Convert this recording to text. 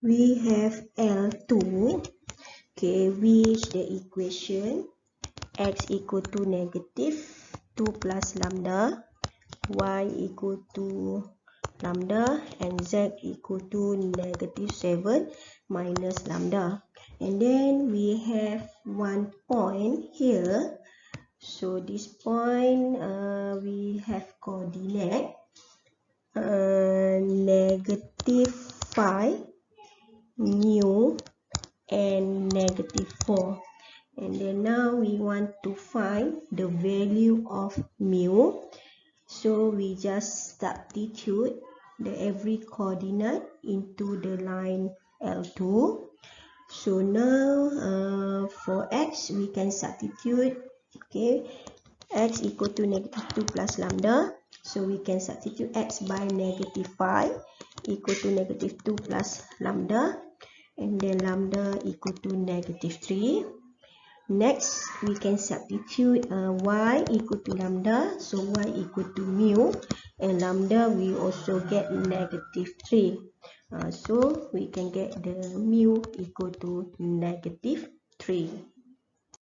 we have L2, okay, which the equation x equal to negative 2 plus lambda, y equal to lambda, and z equal to negative 7 minus lambda. And then we have one point here. So this point we have coordinate negative 5, mu, and negative 4. And then now we want to find the value of mu. So we just substitute every coordinate into the line L2. So now for x we can substitute, okay, x equal to negative 2 plus lambda. So we can substitute x by negative 5 equal to negative 2 plus lambda, and then lambda equal to negative 3. Next, we can substitute y equal to lambda, so y equal to mu, and lambda we also get negative 3. So we can get the mu equal to negative 3.